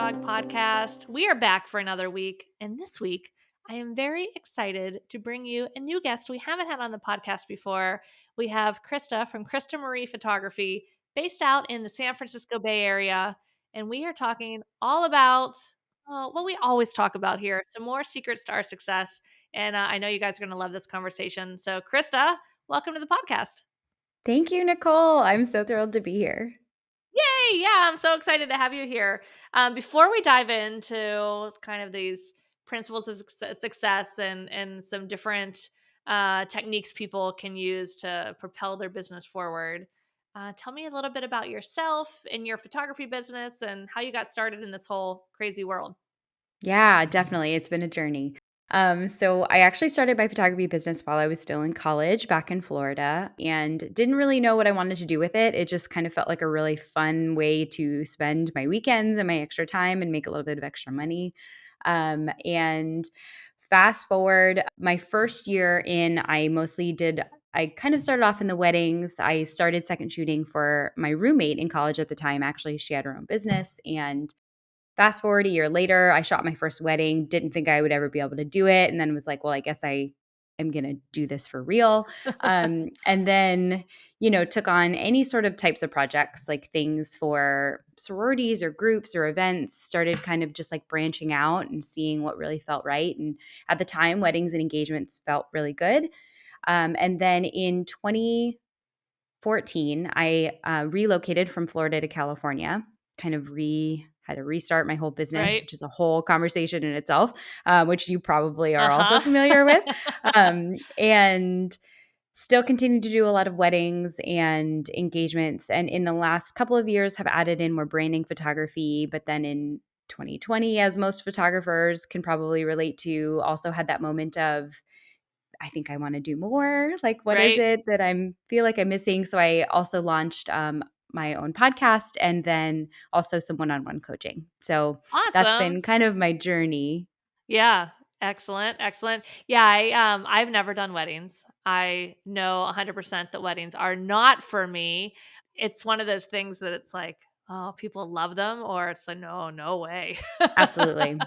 Dog podcast. We are back for another week. And this week, I am very excited to bring you a new guest we haven't had on the podcast before. We have Krista from Krista Marie Photography, based out in the San Francisco Bay Area. And we are talking all about what we always talk about here, some more secrets to our success. And I know you guys are going to love this conversation. So, Krista, welcome to the podcast. Thank you, Nicole. I'm so thrilled to be here. Yay! Yeah, I'm so excited to have you here. Before we dive into kind of these principles of success and some different techniques people can use to propel their business forward, tell me a little bit about yourself and your photography business and how you got started in this whole crazy world. Yeah, definitely. It's been a journey. So I actually started my photography business while I was still in college back in Florida and didn't really know what I wanted to do with it. It just kind of felt like a really fun way to spend my weekends and my extra time and make a little bit of extra money. And fast forward, my first year in, I kind of started off in the weddings. I started second shooting for my roommate in college at the time. Actually, she had her own business. And fast forward a year later, I shot my first wedding, didn't think I would ever be able to do it, and then was like, well, I guess I am going to do this for real. And then, took on any sort of types of projects, like things for sororities or groups or events, started kind of just like branching out and seeing what really felt right. And at the time, weddings and engagements felt really good. And then in 2014, I relocated from Florida to California, kind of had to restart my whole business, Right? which is a whole conversation in itself, which you probably are also Uh familiar with. huh. And still continue to do a lot of weddings and engagements. And in the last couple of years, have added in more branding photography. But then in 2020, as most photographers can probably relate to, also had that moment of I think I wanna do more. Like, what is Right? it that feel like I'm missing? So I also launched, my own podcast and then also some one-on-one coaching. So that's Awesome. been kind of my journey. Yeah, excellent, excellent. Yeah, I've never done weddings. I know 100% that weddings are not for me. It's one of those things that it's like, oh, people love them, or it's like, no, no way. Absolutely.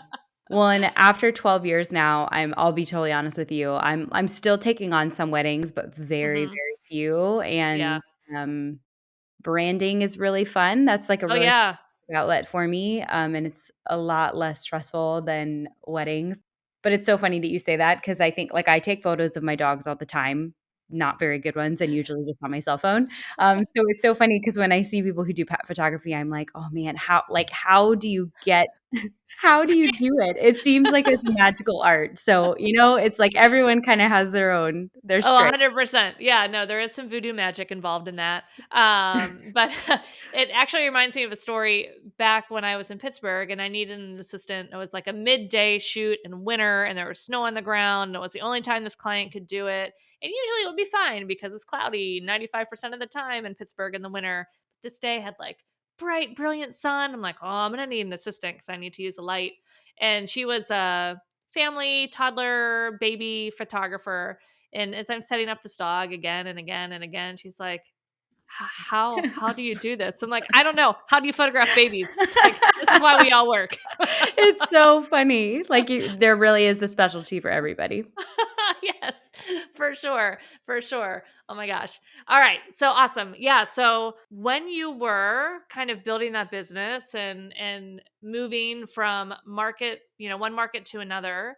Well, and after 12 years now, I'll be totally honest with you, I'm still taking on some weddings, but very, Mhm. very few, Yeah. and, branding is really fun. That's like a Oh, really yeah. outlet for me, and it's a lot less stressful than weddings. But it's so funny that you say that because I think like, I take photos of my dogs all the time, not very good ones, and usually just on my cell phone. So it's so funny because when I see people who do pet photography, I'm like, "Oh, man, how do you get how do you do it?" It seems like it's magical art. So, it's like everyone kinda has their Oh, strength. 100%. Yeah, no, there is some voodoo magic involved in that. But it actually reminds me of a story back when I was in Pittsburgh and I needed an assistant. It was like a midday shoot in winter and there was snow on the ground. And it was the only time this client could do it. And usually it would be fine because it's cloudy 95% of the time in Pittsburgh in the winter. But this day had like bright, brilliant sun. I'm like, oh, I'm going to need an assistant because I need to use a light. And she was a family, toddler, baby photographer, and as I'm setting up this dog again and again and again, she's like, How do you do this?" I'm like, "I don't know. How do you photograph babies?" Like, this is why we all work. It's so funny. Like, there really is the specialty for everybody. Yes, for sure, for sure. Oh my gosh. All right, so awesome. Yeah, so when you were kind of building that business and moving from market, one market to another,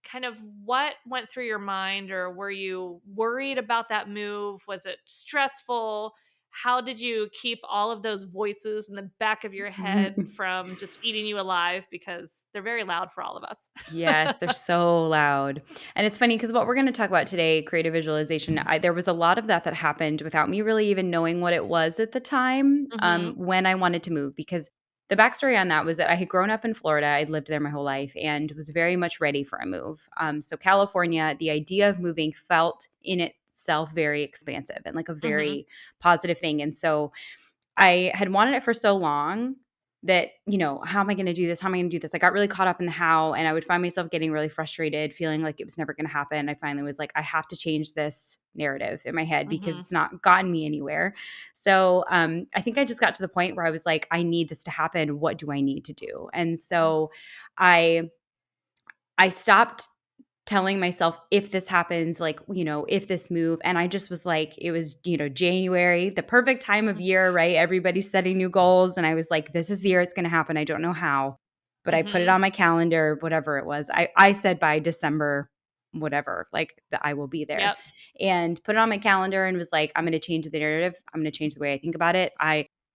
kind of what went through your mind, or were you worried about that move? Was it stressful? How did you keep all of those voices in the back of your head from just eating you alive, because they're very loud for all of us? Yes, they're so loud. And it's funny because what we're gonna talk about today, creative visualization, there was a lot of that happened without me really even knowing what it was at the time, Mhm. when I wanted to move, because the backstory on that was that I had grown up in Florida, I'd lived there my whole life, and was very much ready for a move. So California, the idea of moving felt in itself very expansive and like a Mhm. very positive thing, and so I had wanted it for so long, that, how am I going to do this? How am I going to do this? I got really caught up in the how, and I would find myself getting really frustrated, feeling like it was never going to happen. I finally was like, I have to change this narrative in my head because Mhm. it's not gotten me anywhere. So I think I just got to the point where I was like, I need this to happen. What do I need to do? And Mm. so I I stopped telling myself if this happens, like, if this move, and I just was like, it was, January, the perfect time of Mhm. year, right? Everybody's setting new goals. And I was like, this is the year it's going to happen. I don't know how, but I put it Mhm. on my calendar, whatever it was. I said by December, whatever, like that I will be there, Yep. and put it on my calendar and was like, I'm going to change the narrative. I'm going to change the way I think about it.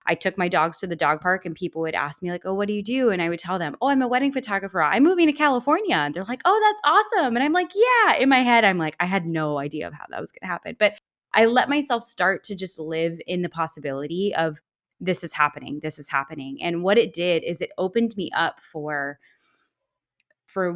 I took my dogs to the dog park and people would ask me like, "Oh, what do you do?" And I would tell them, "Oh, I'm a wedding photographer. I'm moving to California." And they're like, "Oh, that's awesome." And I'm like, "Yeah." In my head, I'm like, I had no idea of how that was going to happen. But I let myself start to just live in the possibility of this is happening. This is happening. And what it did is it opened me up for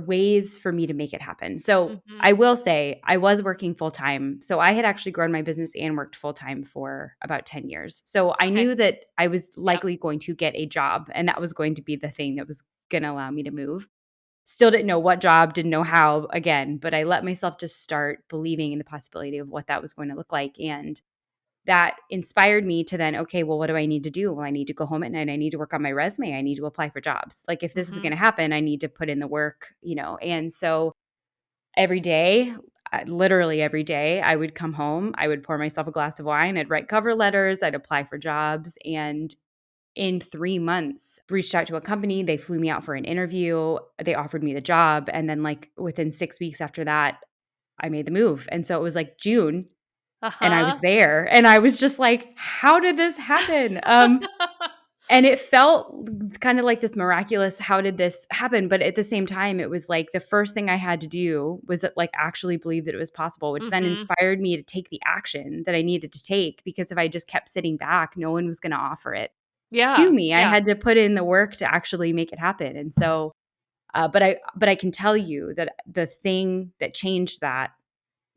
ways for me to make it happen. So I Mhm. will say I was working full time. So I had actually grown my business and worked full time for about 10 years. So I Okay. knew that I was Yep. likely going to get a job and that was going to be the thing that was going to allow me to move. Still didn't know what job, didn't know how again, but I let myself just start believing in the possibility of what that was going to look like. And that inspired me to then, okay, well, what do I need to do? Well, I need to go home at night. I need to work on my resume. I need to apply for jobs. Like if this is going Mhm. to happen, I need to put in the work. And so every day, literally every day, I would come home, I would pour myself a glass of wine, I'd write cover letters, I'd apply for jobs. And in 3 months, reached out to a company. They flew me out for an interview. They offered me the job. And then, like, within 6 weeks after that, I made the move. And so it was like June and I was Uh-huh. there. And I was just like, how did this happen? And it felt kind of like this miraculous, how did this happen? But at the same time, it was like the first thing I had to do was like actually believe that it was possible, which then Mhm. inspired me to take the action that I needed to take. Because if I just kept sitting back, no one was going to offer it to Yeah. me. I Yeah. had to put in the work to actually make it happen. And so, but I can tell you that the thing that changed that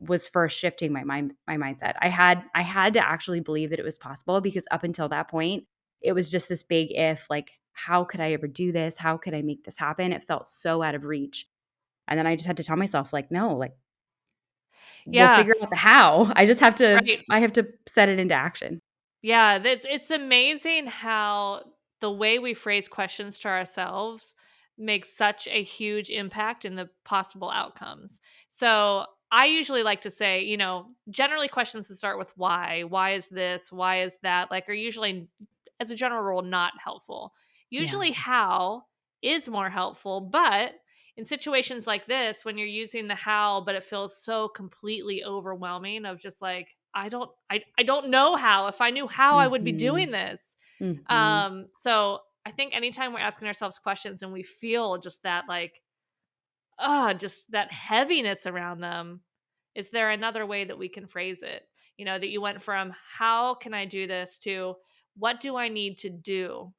was first shifting my mindset. I had to actually believe that it was possible because up until that point, it was just this big if, like, how could I ever do this? How could I make this happen? It felt so out of reach. And then I just had to tell myself, like, no, like, we'll Yeah. figure out the how. Right. I have to set it into action. Yeah, that's it's amazing how the way we phrase questions to ourselves makes such a huge impact in the possible outcomes. So, I usually like to say, generally questions that start with why. Why is this? Why is that? Like are usually as a general rule not helpful. Yeah. Usually how is more helpful, but in situations like this when you're using the how but it feels so completely overwhelming of just like I don't know how. If I knew how I would be doing Mhm. this. Mhm. So I think anytime we're asking ourselves questions and we feel just that like just that heaviness around them, is there another way that we can phrase it? That you went from how can I do this to what do I need to do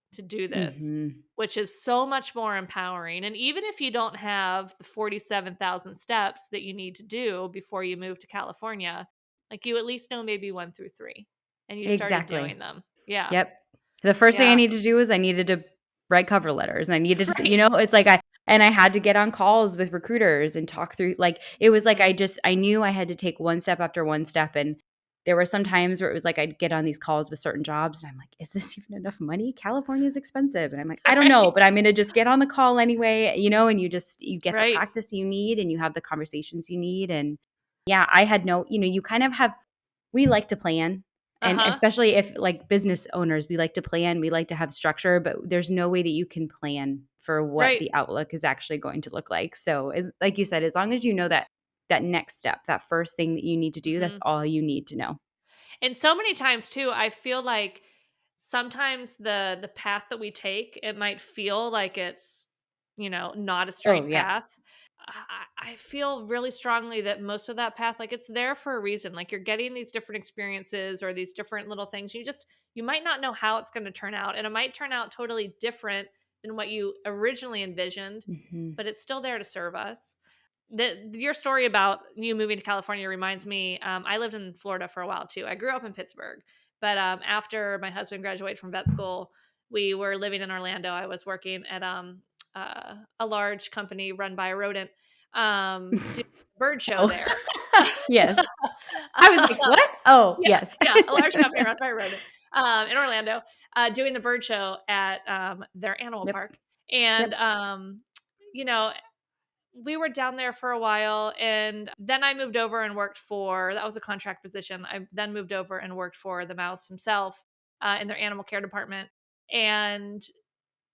this, Mhm. which is so much more empowering. And even if you don't have the 47,000 steps that you need to do before you move to California, like you at least know maybe 1 through 3 and you started Exactly. doing them. Yeah. Yep. The first thing I Yeah. needed to do was I needed to write cover letters, and I needed to s Right. it's like I had to get on calls with recruiters and talk through, like, it was like Mhm. I knew I had to take one step after one step, and there were some times where it was like I'd get on these calls with certain jobs, and I'm like, "Is this even enough money? California is expensive." And I'm like, "I don't know, Right. but I'm gonna just get on the call anyway," and you get the Right. practice you need, and you have the conversations you need, and yeah, I had no you kind of have we like to plan, and Uh-huh. especially if, like, business owners, we like to plan, we like to have structure, but there's no way that you can plan for what Right. the outlook is actually going to look like. So, as like you said, as long as you know that next step, that first thing that you need to do, that's Mhm. all you need to know. And so many times too, I feel like sometimes the path that we take, it might feel like it's, not a Oh, straight yeah. path. I feel really strongly that most of that path, like it's there for a reason. Like you're getting these different experiences or these different little things. You might not know how it's going to turn out, and it might turn out totally different than what you originally envisioned, Mhm. but it's still there to serve us. Your story about you moving to California reminds me. I lived in Florida for a while too. I grew up in Pittsburgh, but after my husband graduated from vet school, we were living in Orlando. I was working at a large company run by a rodent, doing a bird show Oh, there. yes. I was like, "What?" Oh, Yeah, yes. yeah, a large company run by a rodent, in Orlando, doing the bird show at, their animal Yep, park, and, yep. you know, we were down there for a while, and then I moved over and worked for that was a contract position. I then moved over and worked for the mouse himself, in their animal care department, and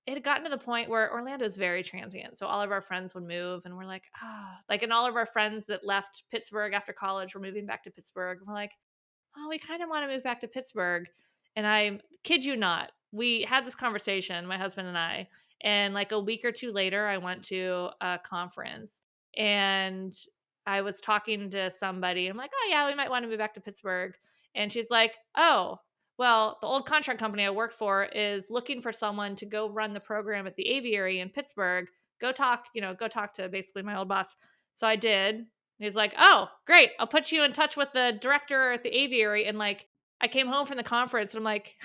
it had gotten to the point where Orlando is very transient, so all of our friends would move, and we're like, "Ah," like, and all of our friends that left Pittsburgh after college were moving back to Pittsburgh, and we're like, "Oh, we kinda wanna move back to Pittsburgh." And I kid you not, we had this conversation, my husband and I, and, like, a week or 2 later, I went to a conference, and I was talking to somebody. I'm like, "Oh, yeah, we might wanna move back to Pittsburgh." And she's like, "Oh, well, the old contract company I worked for is looking for someone to go run the program at the aviary in Pittsburgh. Go talk to basically my old boss." So I did. He's like, "Oh, great. I'll put you in touch with the director at the aviary." And like, I came home from the conference and I'm like,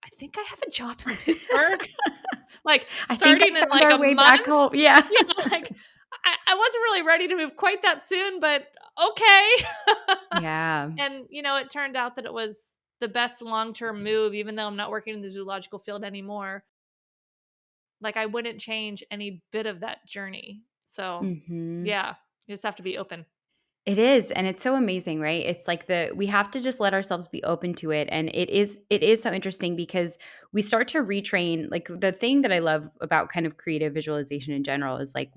I think I have a job in Pittsburgh. Like I think starting I in found like our a way month. back home. Yeah. You know, like I wasn't really ready to move quite that soon, but okay. Yeah. And it turned out that it was the best long-term move, even though I'm not working in the zoological field anymore. Like I wouldn't change any bit of that journey. So Mhm. yeah, you just have to be open. It is, and it's so amazing, right? It's like we have to just let ourselves be open to it, and it is so interesting because we start to retrain. Like the thing that I love about kind of creative visualization in general is like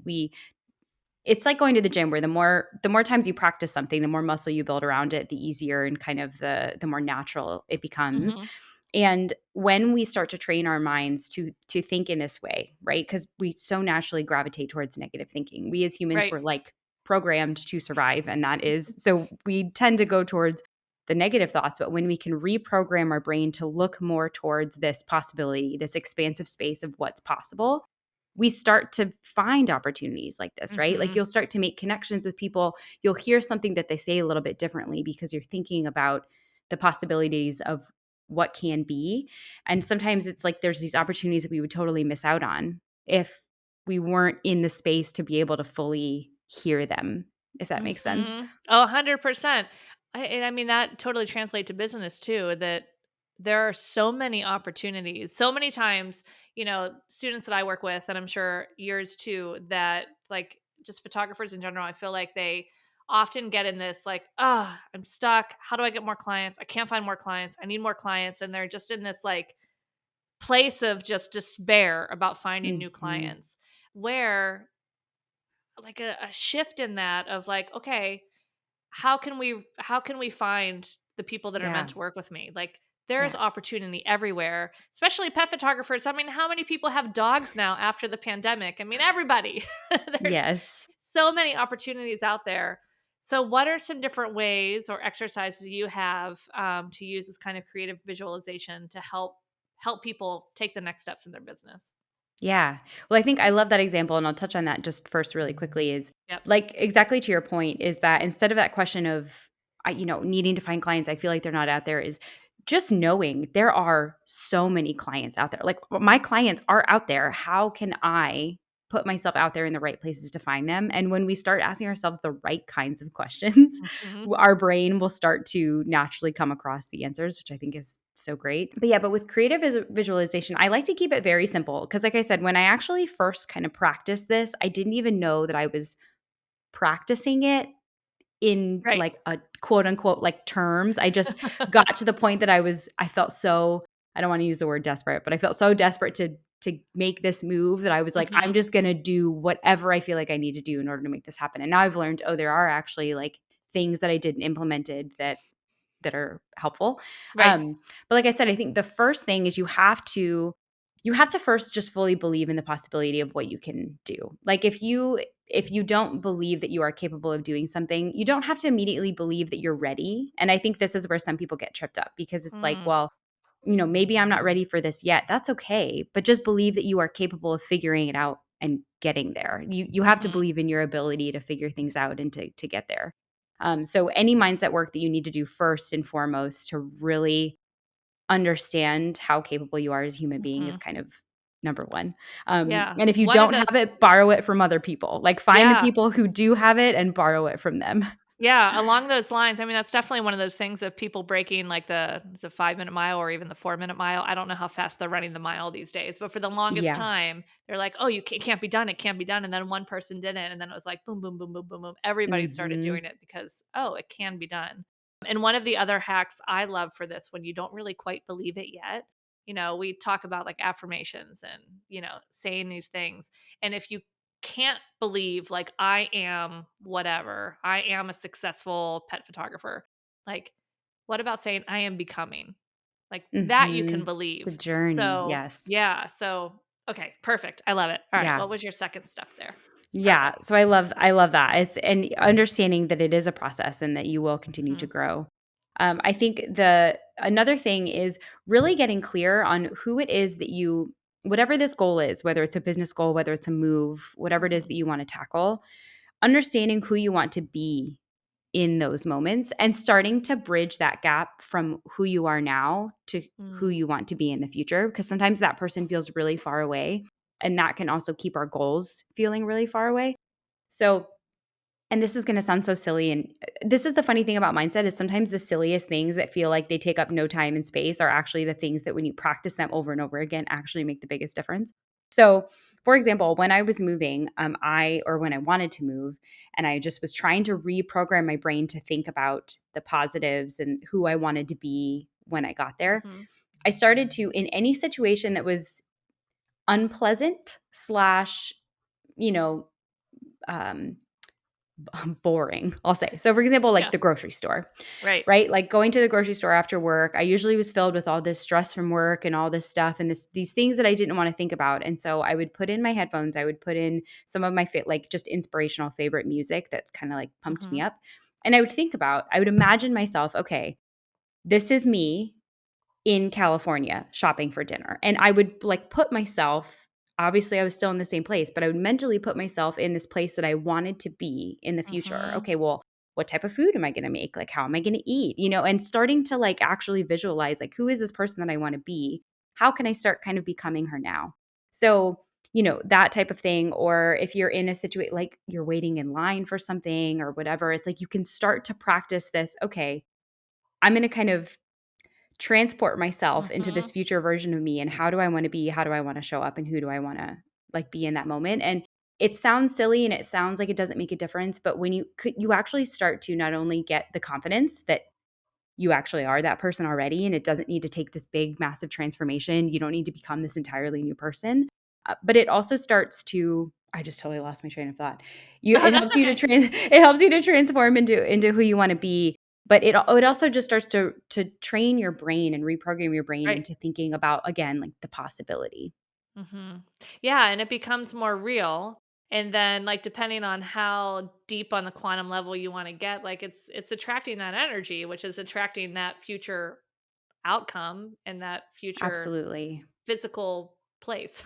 it's like going to the gym where the more times you practice something, the more muscle you build around it, the easier and kind of the more natural it becomes. Mhm. And when we start to train our minds to think in this way, right? Because we so naturally gravitate towards negative thinking. We as humans Right. were like programmed to survive, and that is so we tend to go towards the negative thoughts. But when we can reprogram our brain to look more towards this possibility, this expansive space of what's possible, we start to find opportunities like this, right? Like Mhm. you'll start to make connections with people. You'll hear something that they say a little bit differently because you're thinking about the possibilities of what can be. And sometimes it's like there's these opportunities that we would totally miss out on if we weren't in the space to be able to fully hear them, if that makes sense. Mhm. Oh, 100%. I mean, that totally translate to business too, that there are so many opportunities. So many times, students that I work with, and I'm sure yours too, that like just photographers in general, I feel like they often get in this like, "Oh, I'm stuck. How do I get more clients? I can't find more clients. I need more clients." And they're just in this like place of just despair about finding new Mhm. clients. Where like a shift in that of like, okay, how can we find the people that are meant Yeah. to work with me? Like there's Yeah. opportunity everywhere, especially pet photographers. I mean, how many people have dogs now after the pandemic? I mean, everybody. There's Yes. so many opportunities out there. So what are some different ways or exercises you have to use this kind of creative visualization to help people take the next steps in their business? Yeah. Well, I think I love that example, and I'll touch on that just first really quickly is Yep. like exactly to your point is that instead of that question of needing to find clients, I feel like they're not out there is just knowing there are so many clients out there. Like my clients are out there. How can I put myself out there in the right places to find them? And when we start asking ourselves the right kinds of questions, Hmm. our brain will start to naturally come across the answers, which I think is so great. But yeah, but with creative visualization, I like to keep it very simple because, like I said, when I actually first kind of practiced this, I didn't even know that I was practicing it in Right. like a quote unquote like terms. I just got to the point that I felt so I don't want to use the word desperate, but I felt so desperate to make this move that I was like, I'm Hmm. just gonna do whatever I feel like I need to do in order to make this happen. And now I've learned, oh, there are actually like things that I did and implemented that are helpful. Right. But like I said, I think the first thing is you have to first just fully believe in the possibility of what you can do. Like if you don't believe that you are capable of doing something, you don't have to immediately believe that you're ready. And I think this is where some people get tripped up because it's like, Mm. well, maybe I'm not ready for this yet. That's okay, but just believe that you are capable of figuring it out and getting there. You have to Mhm. believe in your ability to figure things out and to get there. So any mindset work that you need to do first and foremost to really understand how capable you are as a human being is Mhm. kind of number one. Yeah. And if you One of don't those have it, borrow it from other people. Like, find the Yeah. people who do have it and borrow it from them. Yeah, along those lines, I mean, that's definitely one of those things of people breaking like the 5-minute mile or even the 4-minute mile. I don't know how fast they're running the mile these days, but for the longest Yeah. time, they're like, "Oh, it can't be done. It can't be done." And then one person did it, and then it was like boom, boom, boom, boom, boom, boom. Everybody started Mhm. doing it because, oh, it can be done. And one of the other hacks I love for this when you don't really quite believe it yet, we talk about like affirmations and, saying these things. And if you can't believe like I am whatever. I am a successful pet photographer. Like, what about saying I am becoming? Like that you can Mhm. The believe. journey, So, yes. yeah. So, okay, perfect. I love it. All right. Yeah. What was your second step there? It's Yeah, perfect. so I love that. It's and understanding that it is a process and that you will continue to Hmm. grow. I think the another thing is really getting clear on who it is that you whatever this goal is, whether it's a business goal, whether it's a move, whatever it is Hmm. that you want to tackle, understanding who you want to be in those moments and starting to bridge that gap from who you are now to who Mm. you want to be in the future because sometimes that person feels really far away and that can also keep our goals feeling really far away. So, and this is going to sound so silly and this is the funny thing about mindset is sometimes the silliest things that feel like they take up no time and space are actually the things that when you practice them over and over again actually make the biggest difference. So, for example, when I was moving, when I wanted to move and I just was trying to reprogram my brain to think about the positives and who I wanted to be when I got there, Hmm. I started to in any situation that was unpleasant slash, you know, um boring, I'll say. So, for example, like Yeah. the grocery store, Right. right? Like going to the grocery store after work, I usually was filled with all this stress from work and all this stuff and these things that I didn't want to think about. And so I would put in my headphones, I would put in some of my like just inspirational favorite music that's kind of like pumped me Hmm. up. And I would imagine myself, okay, this is me in California shopping for dinner. And I would like put myself obviously I was still in the same place, but I would mentally put myself in this place that I wanted to be in the future. Hmm. Okay, well, what type of food am I going to make? Like how am I going to eat? And starting to like actually visualize like who is this person that I want to be? How can I start kind of becoming her now? So, that type of thing or if you're in a situation like you're waiting in line for something or whatever, it's like you can start to practice this, okay, I'm going to kind of transport myself into this Hmm. future version of me and how do I want to be? How do I want to show up and who do I want to like be in that moment? And it sounds silly and it sounds like it doesn't make a difference, but when you actually start to not only get the confidence that you actually are that person already and it doesn't need to take this big massive transformation. You don't need to become this entirely new person. But it also starts to I just totally lost my train of thought. Oh, It that's helps you to okay. it helps you to transform into who you want to be, but it also just starts to train your brain and reprogram your brain Right. into thinking about again like the possibility. Mhm. Yeah, and it becomes more real. And then like depending on how deep on the quantum level you want to get, like it's attracting that energy, which is attracting that future outcome and that future Absolutely. physical place.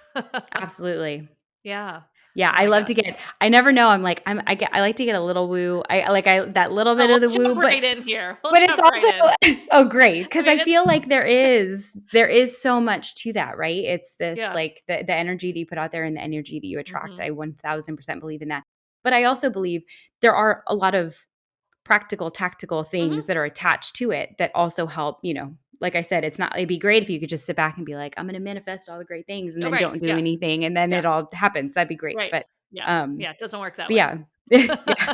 Absolutely. Yeah. Yeah, Oh I my love to gosh. get I never know, I like to get a little woo. I that little Oh, bit of the we'll woo, jump right in here. We'll but it's jump right also in. oh, great I because I mean, it's feel like there is so much to that, right? It's this, yeah. like, the energy that you put out there and the energy that you attract. Mhm. I 1000% believe in that. But I also believe there are a lot of practical, tactical things Mhm. that are attached to it that also help, like I said, it'd be great if you could just sit back and be like, "I'm gonna manifest all the great things," and Oh, then right. don't do Yeah. anything, and then Yeah. it all happens. That'd be great. Right. But, Yeah. um Yeah, it doesn't work that but way. yeah. Yeah.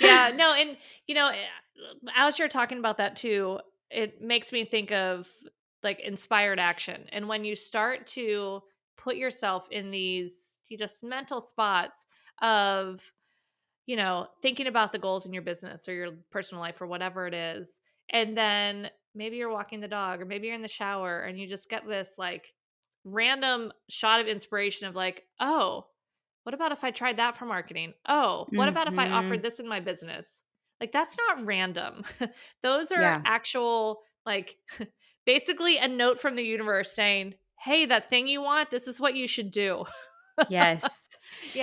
Yeah, no, and, you know, eh, as you're talking about that too, it makes me think of, like, inspired action, and when you start to put yourself in these you just mental spots of thinking about the goals in your business or your personal life or whatever it is. And then maybe you're walking the dog or maybe you're in the shower and you just get this like random shot of inspiration of like, oh, what about if I tried that for marketing? Oh, what about if I offered Mhm. this in my business? Like, that's not random. Those are Yeah. actual, like, basically a note from the universe saying, hey, that thing you want, this is what you should do. Yes.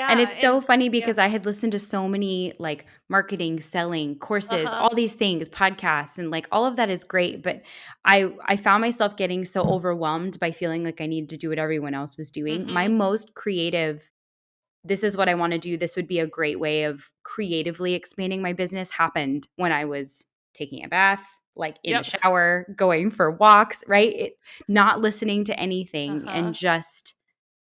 And Yeah, it's so and funny yeah. because I had listened to so many like marketing, selling, courses, Uh-huh. all these things, podcasts, and like all of that is great, but I found myself getting so overwhelmed by feeling like I needed to do what everyone else was doing. My Mhm. most creative, this is what I want to do, this would be a great way of creatively expanding my business, happened when I was taking a bath, like in the Yep. shower, going for walks, right? Not listening to anything and Uh-huh. just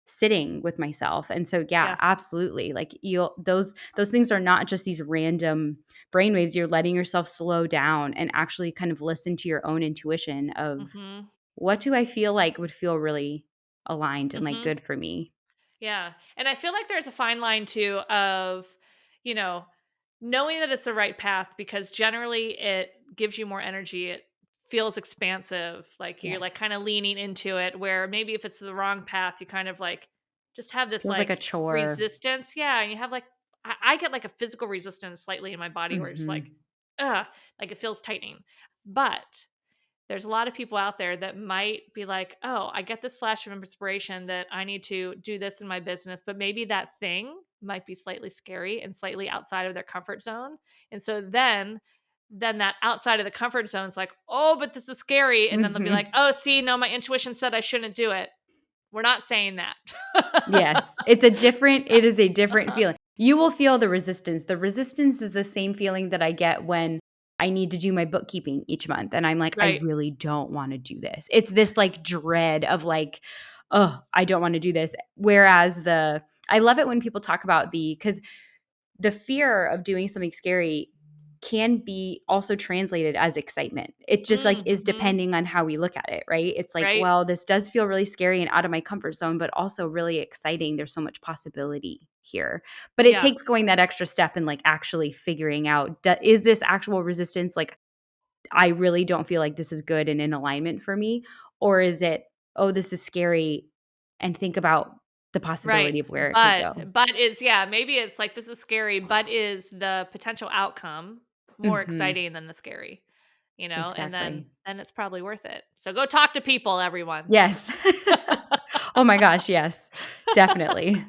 sitting with myself. And so yeah, Yeah. absolutely. Like you'll those things are not just these random brainwaves. You're letting yourself slow down and actually kind of listen to your own intuition of Mhm. what do I feel like would feel really aligned and like Mhm. good for me. Yeah, and I feel like there's a fine line too of, you know, knowing that it's the right path because generally it gives you more energy. It feels expansive, like you're like Yes. kind of leaning into it. Where maybe if it's the wrong path, you kind of like just have this Feels like a like chore. resistance. Yeah, and you have like I get like a physical resistance slightly in my body where it's like, Mhm. like it feels tightening. But there's a lot of people out there that might be like, "Oh, I get this flash of inspiration that I need to do this in my business," but maybe that thing might be slightly scary and slightly outside of their comfort zone. And so then that outside of the comfort zone is like, "Oh, but this is scary." And then they'll be like, Mhm. "Oh, see, no, my intuition said I shouldn't do it." We're not saying that. Yes, it is a different Uh-huh. feeling. You will feel the resistance. The resistance is the same feeling that I get when I need to do my bookkeeping each month and I'm like, I Right. really don't wanna do this. It's this like dread of like, oh, I don't wanna do this." Whereas I love it when people talk about because the fear of doing something scary can be also translated as excitement. It just like is Mhm. depending on how we look at it, right? It's like, Right? well, this does feel really scary and out of my comfort zone, but also really exciting. There's so much possibility here. But it Yeah. takes going that extra step and like actually figuring out, is this actual resistance like I really don't feel like this is good and in alignment for me, or is it, oh, this is scary and think about the Right, possibility of where it could but go. is yeah, maybe it's like, this is scary, but is the potential outcome more Mhm. exciting than the scary, and Exactly. then it's probably worth it. So go talk to people, everyone. Yes. Oh my gosh, yes. Definitely.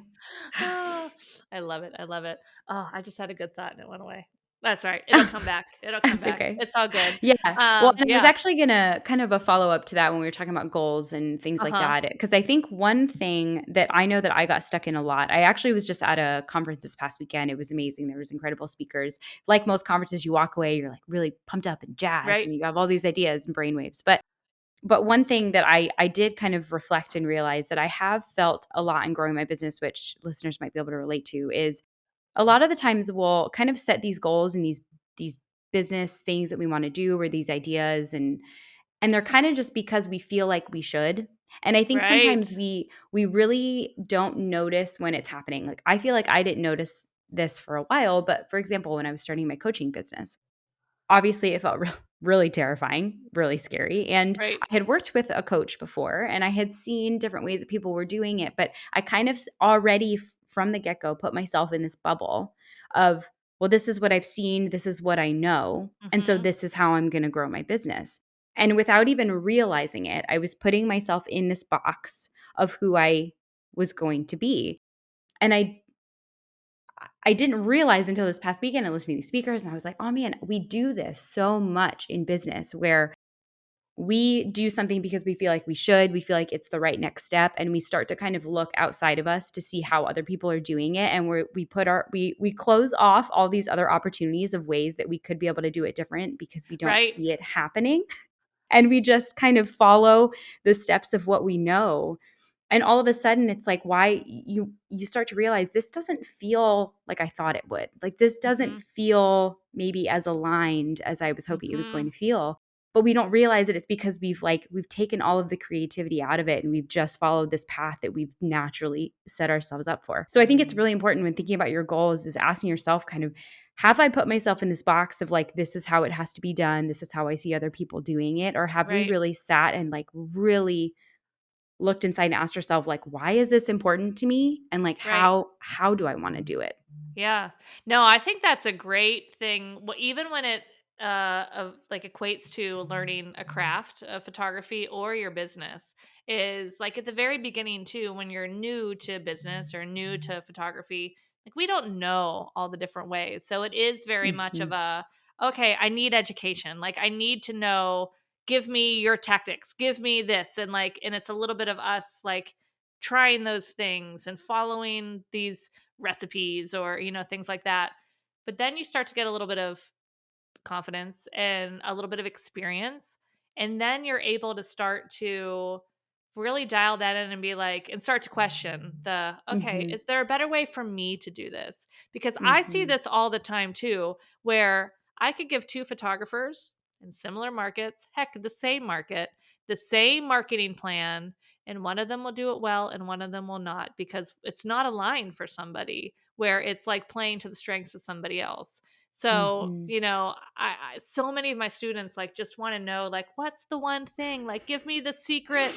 Oh, I love it, I love it. Oh, I just had a good thought and it went away. That's all right, it'll come back, it'll come That's back. okay. It's all good. Yeah. Well, and I was Yeah, actually gonna kind of a follow-up to that when we were talking about goals and things like uh-huh, that, because I think one thing that I know that I got stuck in a lot, I actually was just at a conference this past weekend. It was amazing. There was incredible speakers. Like most conferences, you walk away, you're like really pumped up and jazzed, right, and you have all these ideas and brainwaves. But one thing that I did kind of reflect and realize that I have felt a lot in growing my business, which listeners might be able to relate to, is a lot of the times we'll kind of set these goals and these business things that we want to do or these ideas and they're kind of just because we feel like we should. And I think right, sometimes we really don't notice when it's happening. Like I feel like I didn't notice this for a while, but for example, when I was starting my coaching business, obviously, it felt really terrifying, really scary, and right, I had worked with a coach before, and I had seen different ways that people were doing it, but I kind of already from the get-go put myself in this bubble of, "Well, this is what I've seen, this is what I know, and so mhm, this is how I'm gonna grow my business." And without even realizing it, I was putting myself in this box of who I was going to be, and I didn't realize until this past weekend and listening to these speakers, and I was like, oh man, we do this so much in business where we do something because we feel like we should, we feel like it's the right next step, and we start to kind of look outside of us to see how other people are doing it, and we close off all these other opportunities of ways that we could be able to do it different because we don't right, see it happening, and we just kind of follow the steps of what we know, and all of a sudden it's like why you start to realize this doesn't feel like I thought it would. Like this doesn't mhm, feel maybe as aligned as I was hoping it was going mhm, to feel. But we don't realize it. It's because we've taken all of the creativity out of it and we've just followed this path that we've naturally set ourselves up for. So I think it's really important when thinking about your goals is asking yourself kind of, have I put myself in this box of like this is how it has to be done, this is how I see other people doing it, or have we right, really sat and like really looked inside and asked herself like, "Why is this important to me?" And like, right. how do I wanna do it? Yeah. No, I think that's a great thing. Even when it like equates to learning a craft of photography or your business is like at the very beginning too, when you're new to business or new to photography, like we don't know all the different ways. So it is very much of Mhm. a, okay, I need education. Like I need to know, give me your tactics, give me this. And like, and it's a little bit of us like trying those things and following these recipes or, things like that. But then you start to get a little bit of confidence and a little bit of experience. And then you're able to start to really dial that in and be like, and start to question the, okay, Mhm. is there a better way for me to do this? Because I see Mhm. this all the time too, where I could give two photographers in similar markets, heck, the same market, the same marketing plan, and one of them will do it well and one of them will not because it's not aligned for somebody where it's like playing to the strengths of somebody else. So, Mhm. so many of my students like just want to know like what's the one thing? Like give me the secret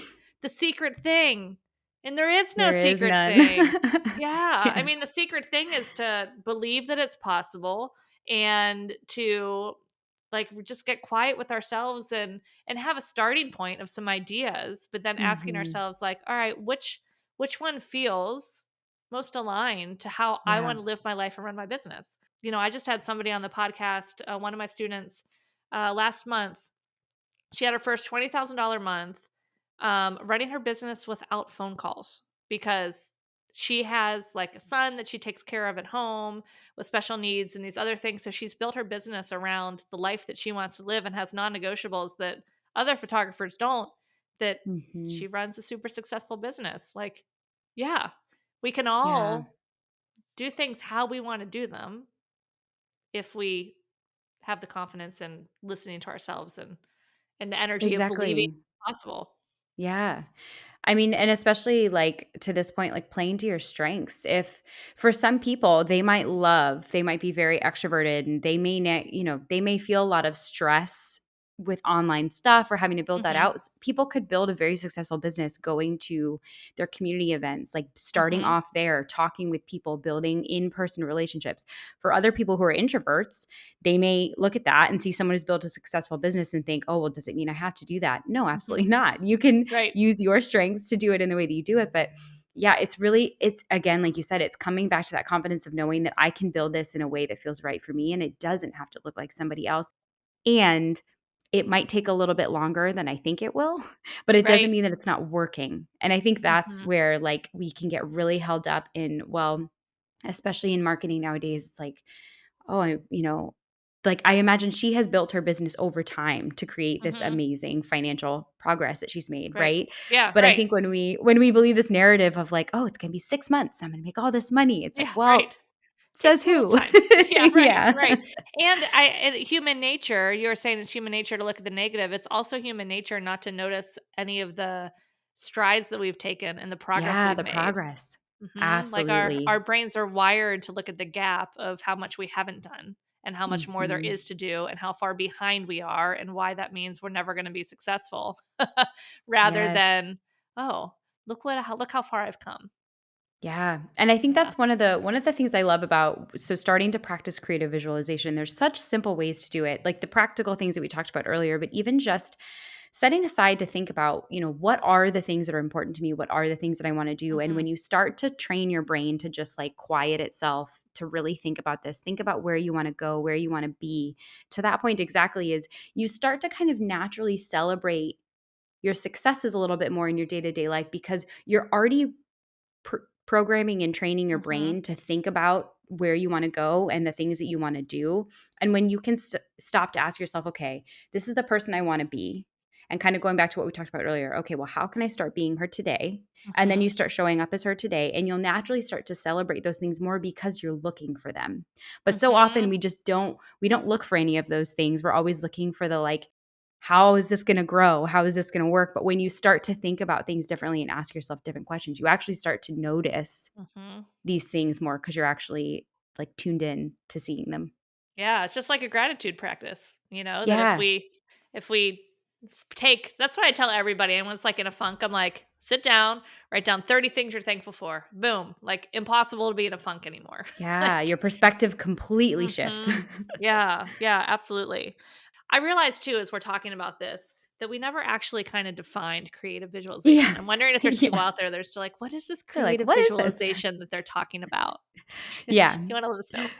thing. And there is no There is secret none. thing. Yeah, I Yeah. mean the secret thing is to believe that it's possible and to like just get quiet with ourselves and have a starting point of some ideas, but then asking Mhm. ourselves like, all right, which one feels most aligned to how I Yeah. want to live my life and run my business. I just had somebody on the podcast, one of my students, last month. She had her first $20,000 month running her business without phone calls because she has like a son that she takes care of at home with special needs and these other things. So she's built her business around the life that she wants to live and has non negotiables that other photographers don't. That Mhm. she runs a super successful business. Like, yeah, we can Yeah. all do things how we want to do them if we have the confidence and listening to ourselves and the energy of believing Exactly. it's possible. Yeah. I mean, and especially like to this point, like playing to your strengths. If for some people, they might be very extroverted and they may, they may feel a lot of stress with online stuff or having to build that Mhm. out. People could build a very successful business going to their community events, like starting Mhm. off there, talking with people, building in person relationships. For other people who are introverts, they may look at that and see someone who's built a successful business and think, oh, well, does it mean I have to do that? No, absolutely Mhm. not. You can Right. use your strengths to do it in the way that you do it. But yeah, it's again, like you said, it's coming back to that confidence of knowing that I can build this in a way that feels right for me and it doesn't have to look like somebody else. And it might take a little bit longer than I think it will, but it doesn't Right. mean that it's not working. And I think that's Mhm. where like we can get really held up in, well, especially in marketing nowadays, it's like, oh, like I imagine she has built her business over time to create this Mhm. amazing financial progress that she's made, Right. right? Yeah, But I right. think when we believe this narrative of like, oh, it's going to be 6 months, I'm going to make all this money. It's like, Yeah, right. well, Takes says a little who? time. Yeah, right, Yeah. right. And human nature, you were saying it's human nature to look at the negative. It's also human nature not to notice any of the strides that we've taken and the progress Yeah, we've the made. progress. Like our Absolutely. brains are wired to look at the gap of how much we haven't done and how much more there Mhm. is to do and how far behind we are and why that means we're never going to be successful rather Yes. than, oh, look how far I've come. Yeah, and I think Yeah. that's one of the things I love about starting to practice creative visualization. There's such simple ways to do it, like the practical things that we talked about earlier, but even just setting aside to think about, what are the things that are important to me? What are the things that I want to do? And when Mhm. you start to train your brain to just like quiet itself to really think about this, think about where you want to go, where you want to be. To that point exactly is you start to kind of naturally celebrate your successes a little bit more in your day-to-day life because you're already programming and training your Mhm. brain to think about where you want to go and the things that you want to do. And when you can stop to ask yourself, okay, this is the person I want to be. And kind of going back to what we talked about earlier, okay, well, how can I start being her today? And then Mhm. you start showing up as her today, and you'll naturally start to celebrate those things more because you're looking for them. But so often Mhm. we don't look for any of those things. We're always looking for the like, how is this going to grow? How is this going to work? But when you start to think about things differently and ask yourself different questions, you actually start to notice Mhm. these things more because you're actually like tuned in to seeing them. Yeah, it's just like a gratitude practice, that if Yeah. we if we That's what I tell everybody. And when it's like in a funk, I'm like, sit down, write down 30 things you're thankful for. Boom. Like impossible to be in a funk anymore. Yeah, Like, your perspective completely shifts. mhm. Yeah, yeah, absolutely. I realize too, as we're talking about this, that we never actually kind of defined creative Yeah. visualization. I'm wondering if there's people Yeah. out there that are still like, what is this They're like, creative "What is this?" visualization that they're talking about? You Yeah. want to let us know?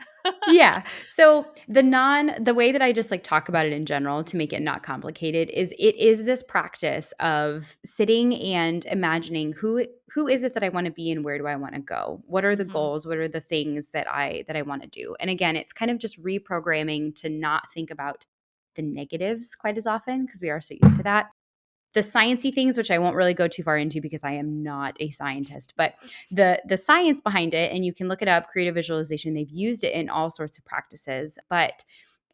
Yeah. So the way that I just like talk about it in general to make it not complicated is it is this practice of sitting and imagining who is it that I want to be and where do I want to go? What are the Hmm. goals? What are the things that I want to do? And again, it's kind of just reprogramming to not think about the negatives quite as often because we are so used to that. The sciencey things, which I won't really go too far into because I am not a scientist, but the science behind it, and you can look it up, creative visualization, they've used it in all sorts of practices, but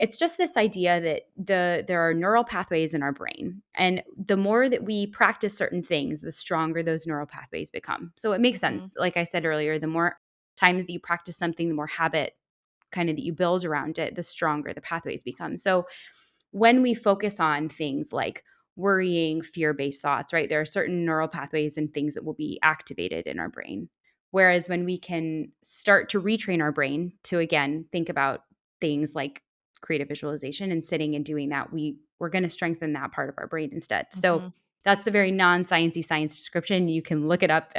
it's just this idea that there are neural pathways in our brain, and the more that we practice certain things, the stronger those neural pathways become. So it makes Hmm. sense. Like I said earlier, the more times that you practice something, the more habit kind of that you build around it, the stronger the pathways become. So when we focus on things like worrying, fear based thoughts, right, there are certain neural pathways and things that will be activated in our brain. Whereas when we can start to retrain our brain to, again, think about things like creative visualization and sitting and doing that, we're going to strengthen that part of our brain instead. So Hmm. that's the very non-sciencey science description. You can look it up.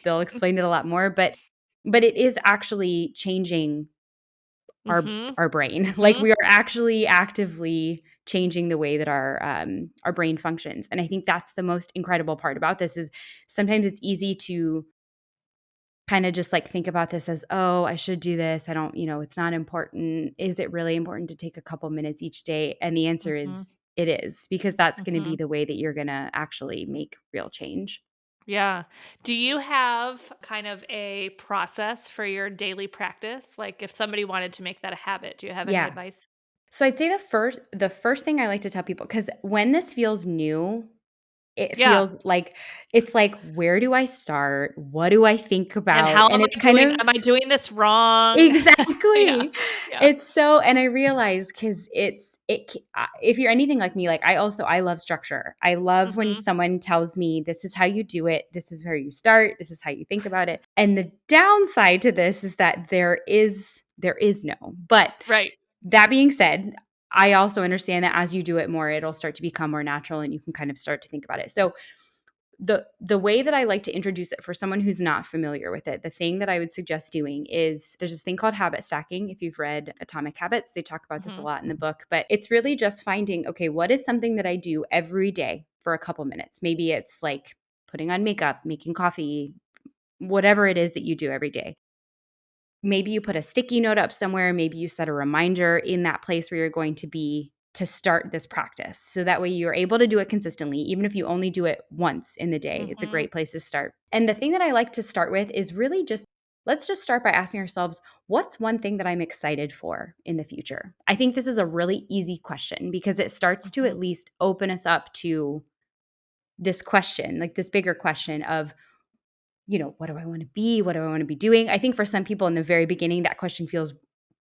They'll explain it a lot more, but it is actually changing Hmm. our brain. Like Hmm. we are actually actively changing the way that our brain functions. And I think that's the most incredible part about this is sometimes it's easy to kind of just like think about this as, oh, I should do this. I don't, it's not important. Is it really important to take a couple minutes each day? And the answer Hmm. is it is, because that's going to be Hmm. the way that you're going to actually make real change. Yeah. Do you have kind of a process for your daily practice? Like if somebody wanted to make that a habit, do you have any Yeah. advice? So I'd say the first thing I like to tell people, cuz when this feels new, it Yeah. feels like it's like, where do I start? What do I think And about? how And am it's I kind doing? of Am I doing this wrong? Yeah. exactly. Yeah. It's so, and I realize cuz if you're anything like me, like I love structure. I love when Mhm. someone tells me this is how you do it, this is where you start, this is how you think about it. And the downside to this is that there is no. But Right. that being said, I also understand that as you do it more, it'll start to become more natural and you can kind of start to think about it. So the way that I like to introduce it for someone who's not familiar with it, the thing that I would suggest doing is there's this thing called habit stacking. If you've read Atomic Habits, they talk about this a Mhm. lot in the book, but it's really just finding, okay, what is something that I do every day for a couple minutes? Maybe it's like putting on makeup, making coffee, whatever it is that you do every day. Maybe you put a sticky note up somewhere, maybe you set a reminder in that place where you're going to be to start this practice. So that way you're able to do it consistently, even if you only do it once in the day. It's a Mhm. great place to start. And the thing that I like to start with is really just let's just start by asking ourselves, what's one thing that I'm excited for in the future? I think this is a really easy question because it starts to Mhm. at least open us up to this question, like this bigger question of what do I want to be? What do I want to be doing? I think for some people in the very beginning, that question feels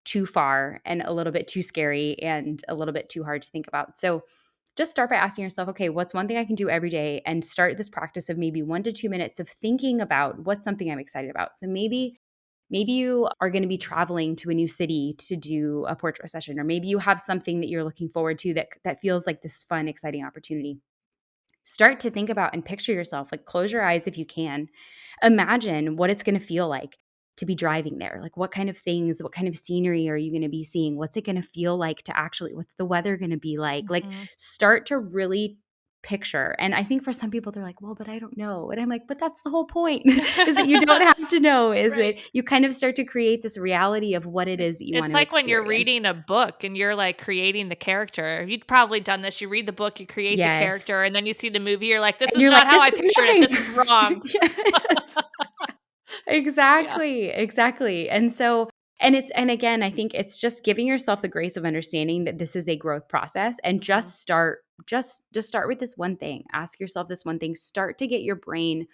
too far and a little bit too scary and a little bit too hard to think about. So just start by asking yourself, okay, what's one thing I can do every day? And start this practice of maybe 1 to 2 minutes of thinking about what's something I'm excited about. So maybe you are going to be traveling to a new city to do a portrait session, or maybe you have something that you're looking forward to that feels like this fun, exciting opportunity. Start to think about and picture yourself, like close your eyes if you can. Imagine what it's going to feel like to be driving there. Like what kind of things, what kind of scenery are you going to be seeing? What's it going to feel like to actually, what's the weather going to be like? Like Mhm. start to really picture. And I think for some people they're like, well, but I don't know. And I'm like, but that's the whole point is that you don't have to know, is that Right. you kind of start to create this reality of what it is that you want It's to like when you're experience. reading a book and you're, like, creating the character. You'd probably done this. You read the book, you create the character, Yes. and then you see the movie, you're like, "This And is you're not like, how this I is pictured it. This is mine. wrong." Yes. Yeah. Exactly, exactly. And again, I think it's just giving yourself the grace of understanding that this is a growth process and Mhm. just start with this one thing. Ask yourself this one thing. Start to get your brain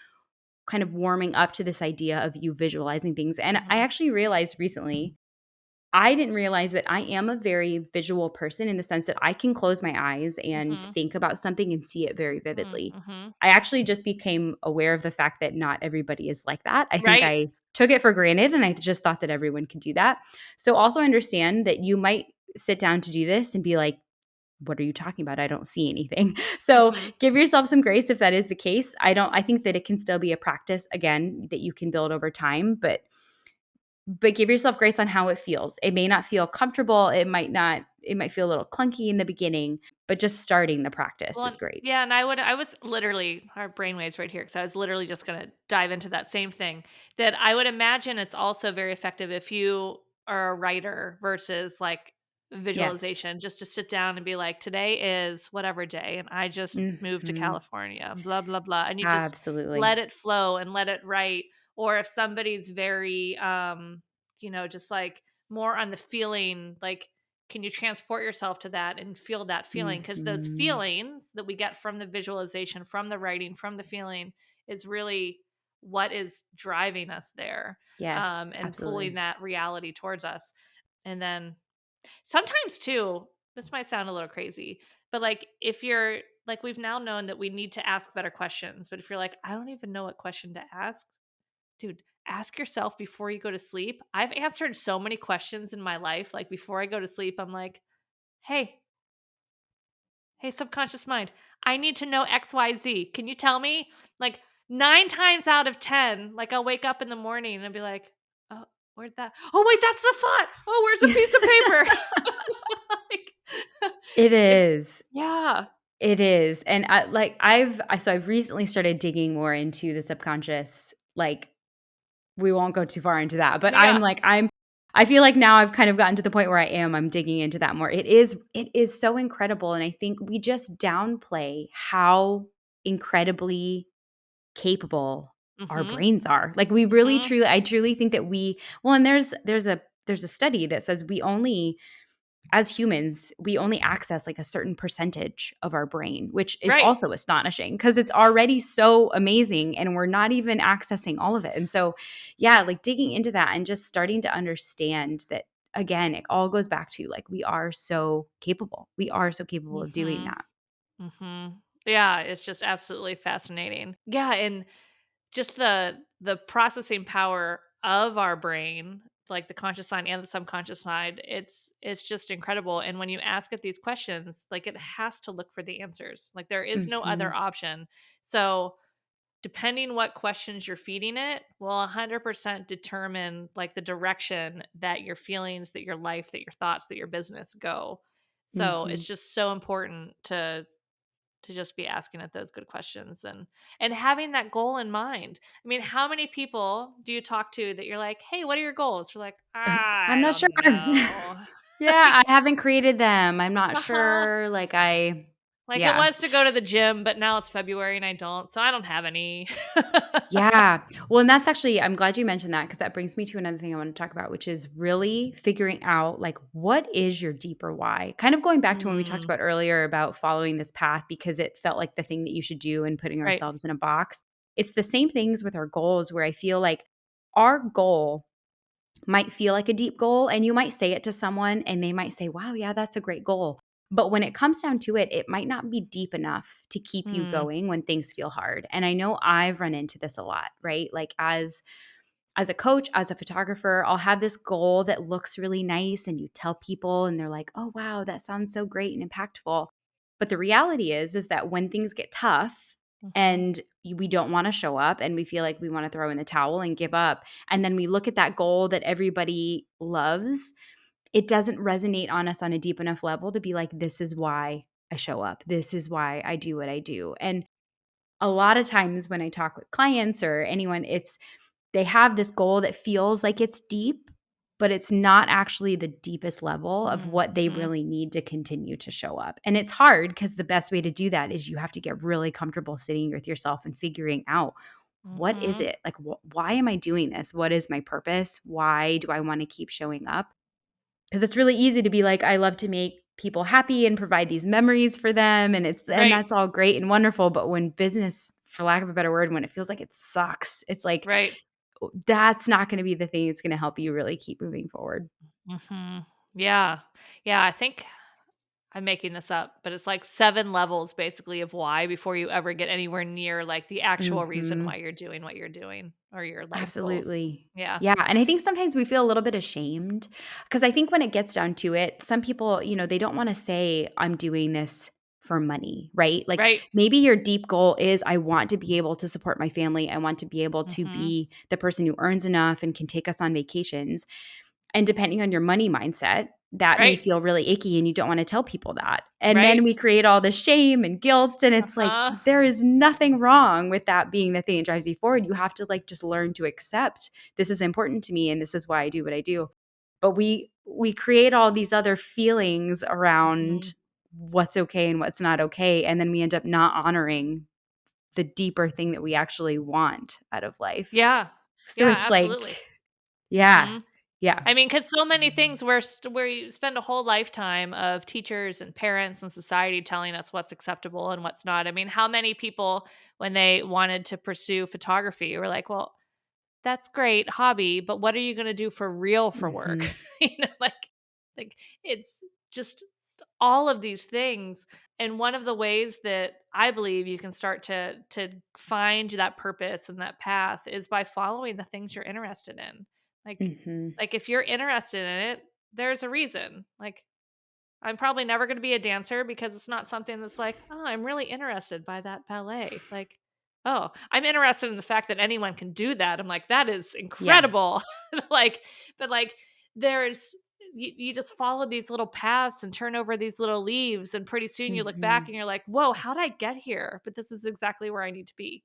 kind of warming up to this idea of you visualizing things. And I Mhm. actually realized recently I didn't realize that I am a very visual person in the sense that I can close my eyes and Mhm. think about something and see it very vividly. Mhm. I actually just became aware of the fact that not everybody is like that. I think Right? I took it for granted and I just thought that everyone could do that. So also understand that you might sit down to do this and be like, what are you talking about? I don't see anything. So Mhm. give yourself some grace if that is the case. I think that it can still be a practice again that you can build over time, but give yourself grace on how it feels. It may not feel comfortable. It might feel a little clunky in the beginning, but just starting the practice Well, is great. yeah, and I was literally our brainwaves right here because I was literally just gonna dive into that same thing. That I would imagine it's also very effective if you are a writer versus like Yes. visualization, just to sit down and be like, today is whatever day, and I just moved to Mhm. California, and blah blah blah, and you just Absolutely. let it flow and let it write. Or if somebody's very, just like more on the feeling, like can you transport yourself to that and feel that feeling? Because those Mhm. feelings that we get from the visualization, from the writing, from the feeling is really what is driving us there, Yes, and pulling absolutely. that reality towards us. And then sometimes too, this might sound a little crazy, but like if you're like, we've now known that we need to ask better questions, but if you're like, I don't even know what question to ask, dude, ask yourself before you go to sleep. I've answered so many questions in my life. Like before I go to sleep, I'm like, hey, hey, subconscious mind, I need to know XYZ. Can you tell me? Like 9 times out of 10, like I'll wake up in the morning and be like, oh, where'd that? Oh, wait, that's the thought. Oh, where's a piece of paper? like, It it's, is. yeah. It is, and I've recently started digging more into the subconscious, like, we won't go too far into that, but Yeah. I feel like now I've kind of gotten to the point where I'm digging into that more. It is so incredible, and I think we just downplay how incredibly capable our Mm-hmm. brains are. Like, we really Mm-hmm. truly I truly think that and there's a study that says we only as humans, we only access like a certain percentage of our brain, which is Right. also astonishing because it's already so amazing and we're not even accessing all of it. And so, yeah, like digging into that and just starting to understand that again, it all goes back to like we are so capable. We are so capable of doing Mm-hmm. that. Mm-hmm. Yeah, it's just absolutely fascinating. Yeah, and just the processing power of our brain, like the conscious side and the subconscious side, it's just incredible. And when you ask it these questions, like it has to look for the answers. Like there is no other Mhm. option. So depending what questions you're feeding it will 100% determine like the direction that your feelings, that your life, that your thoughts, that your business go. So it's Mhm. just so important to just be asking it those good questions and having that goal in mind. I mean, how many people do you talk to that you're like, "Hey, what are your goals?" You're like, I'm "I not sure. don't know." Yeah, Like, I haven't created them. I'm not uh-huh. sure. Like it Yeah. was to go to the gym, but now it's February and I don't, so I don't have any. Yeah. Well, and that's actually I'm glad you mentioned that because that brings me to another thing I want to talk about, which is really figuring out like what is your deeper why? Kind of going back to when we talked Mm, about earlier about following this path because it felt like the thing that you should do and putting right. ourselves in a box. It's the same things with our goals where I feel like our goal might feel like a deep goal and you might say it to someone and they might say, "Wow, yeah, that's a great goal." But when it comes down to it, it might not be deep enough to keep you Mm, going when things feel hard. And I know I've run into this a lot, right? Like as a coach, as a photographer, I'll have this goal that looks really nice and you tell people and they're like, "Oh, wow, that sounds so great and impactful." But the reality is that when things get tough mhm, and we don't want to show up and we feel like we want to throw in the towel and give up, and then we look at that goal that everybody loves, it doesn't resonate on us on a deep enough level to be like, this is why I show up. This is why I do what I do. And a lot of times when I talk with clients or anyone, they have this goal that feels like it's deep, but it's not actually the deepest level of mm, what they mhm, really need to continue to show up. And it's hard because the best way to do that is you have to get really comfortable sitting with yourself and figuring out what is mhm. it? Like, why am I doing this? What is my purpose? Why do I want to keep showing up? Because it's really easy to be like, I love to make people happy and provide these memories for them. And Right, that's all great and wonderful. But when business, for lack of a better word, when it feels like it sucks, it's like right. that's not gonna be the thing that's gonna help you really keep moving forward. Mhm. Yeah. Yeah, I think I'm making this up, but it's like 7 levels basically of why before you ever get anywhere near, like, the actual reason Mhm. why you're doing what you're doing or your life goals. Absolutely. Yeah. Yeah, and I think sometimes we feel a little bit ashamed because I think when it gets down to it, some people, they don't wanna say, "I'm doing this for money," right? Like, Right. maybe your deep goal is, "I want to be able to support my family. I want to be able to Mhm. be the person who earns enough and can take us on vacations." And depending on your money mindset, that may Right. feel really icky and you don't wanna tell people that. And then Right. we create all the shame and guilt, and it's like, Uh-huh. there is nothing wrong with that being the thing that drives you forward. You have to, like, just learn to accept, "This is important to me, and this is why I do what I do." But we create all these other feelings Mhm. around what's okay and what's not okay, and then we end up not honoring the deeper thing that we actually want out of life. Yeah. So Yeah, it's like, absolutely. yeah, Mhm. yeah. I mean, because so many things where you spend a whole lifetime of teachers and parents and society telling us what's acceptable and what's not. I mean, how many people, when they wanted to pursue photography, were like, "Well, that's great hobby, but what are you gonna do for real for work?" Mhm. You know, like, it's just all of these things, and one of the ways that I believe you can start to find that purpose and that path is by following the things you're interested in. Like Mhm. like, if you're interested in it, there's a reason. Like, I'm probably never gonna be a dancer because it's not something that's like, "Oh, I'm really interested by that ballet." Like, "Oh, I'm interested in the fact that anyone can do that." I'm like, "That is Yeah. incredible." Like but, like, there's you just follow these little paths and turn over these little leaves, and pretty soon you look back Mhm. and you're like, "Whoa, how'd I get here? But this is exactly where I need to be."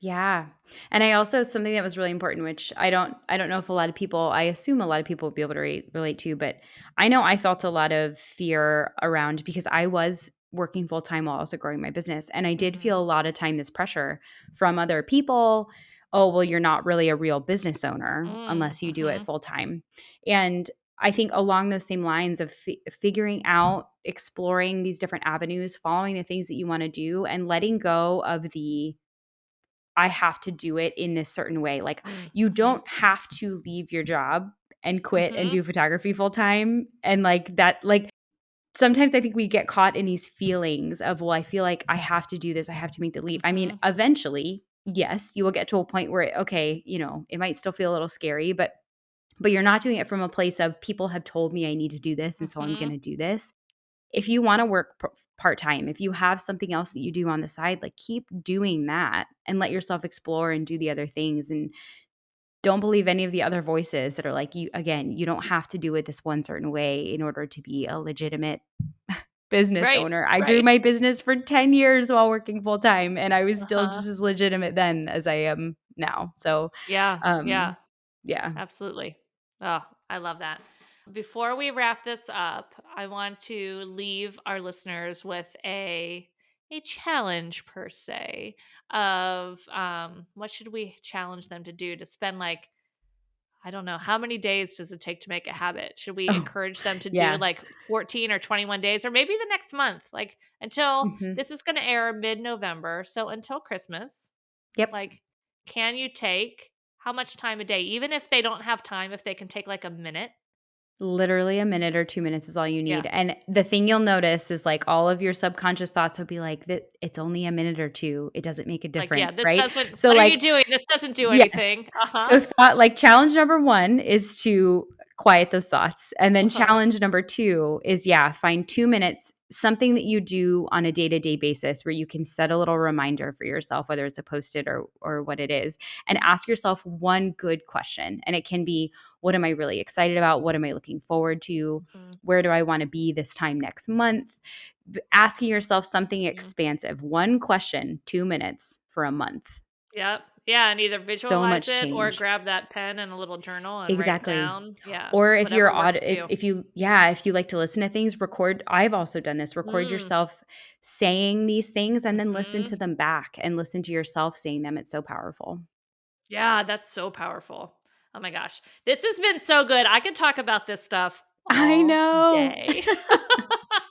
Yeah. And I also something that was really important, which I don't know if a lot of people I assume a lot of people will be able to relate to, but I know I felt a lot of fear around because I was working full time while also growing my business. And I did feel Mhm. a lot of time this pressure from other people. Oh, well, you're not really a real business owner unless you do it Mhm. full time. And I think along those same lines of figuring out, exploring these different avenues, following the things that you want to do, and letting go of the I have to do it in this certain way. Like, you Mhm. don't have to leave your job and quit and Mhm. do photography full time. And like that, like, sometimes I think we get caught in these feelings of, well, I feel like I have to do this. I have to make the leap. I mean, Mhm. eventually, yes, you will get to a point where, okay, it might still feel a little scary, but you're not doing it from a place of people have told me I need to do this. And so I'm going Mhm. to do this. If you wanna work part-time, if you have something else that you do on the side, like, keep doing that and let yourself explore and do the other things, and don't believe any of the other voices that are like, you don't have to do it this one certain way in order to be a legitimate business Right. owner. I grew Right. my business for 10 years while working full-time, and I was still Uh-huh. just as legitimate then as I am now. So, Yeah, yeah, yeah. absolutely. Oh, I love that. Before we wrap this up, I want to leave our listeners with a challenge per se of what should we challenge them to do to spend like I don't know how many days does it take to make a habit? Should we Oh, encourage them to do yeah. like 14 or 21 days or maybe the next month? Like until Mhm. this is going to air mid-November, so until Christmas, Yep. like, can you take how much time a day? Even if they don't have time, if they can take, like, a minute? Literally a minute or 2 minutes is all you Yeah. need, and the thing you'll notice is, like, all of your subconscious thoughts will be like, "That it's only a minute or 2, it doesn't make a Like, yeah, difference," this right? doesn't So, what are you like doing? This doesn't do yes. anything. Uh-huh. So challenge number 1 is to quiet those thoughts, and then Uh-huh. challenge number 2 is, yeah, find 2 minutes, something that you do on a day-to-day basis where you can set a little reminder for yourself, whether it's a Post-it or what it is, and ask yourself one good question, and it can be, "What am I really excited about? What am I looking forward to? Mhm, Where do I wanna be this time next month?" Asking yourself something mhm. expansive. One question, 2 minutes for a month. Yep. Yeah, and either So visualize much it or change. grab that pen and a little journal and write it Exactly. down. Yeah, Or if you're whatever odd works for you. if you yeah, if you like to listen to things, record I've also done this, record Mm, yourself saying these things and then listen to mhm. them back and listen to yourself saying them, it's so powerful. Yeah, that's so powerful. Oh my gosh. This has been so good. I could talk about this stuff I all know. day.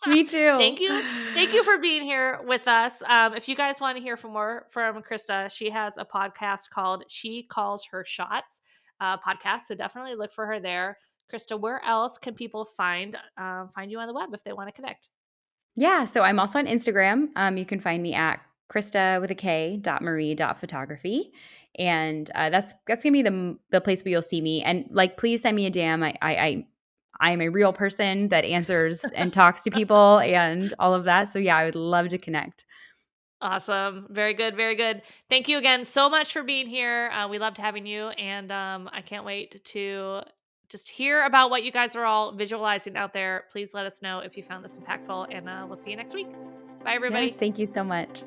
Me too. Thank you. Thank you for being here with us. If you guys want to hear from more from Krista, she has a podcast called She Calls Her Shots podcast. So definitely look for her there. Krista, where else can people find you on the web if they want to connect? Yeah, so I'm also on Instagram. You can find me at Krista with a K dot Marie dot photography, and that's gonna be the place where you'll see me. And like, please send me a DM. I am a real person that answers and talks to people and all of that. So yeah, I would love to connect. Awesome. Very good. Very good. Thank you again so much for being here. We loved having you. And I can't wait to just hear about what you guys are all visualizing out there. Please let us know if you found this impactful. And we'll see you next week. Bye, Yes, everybody. thank you so much.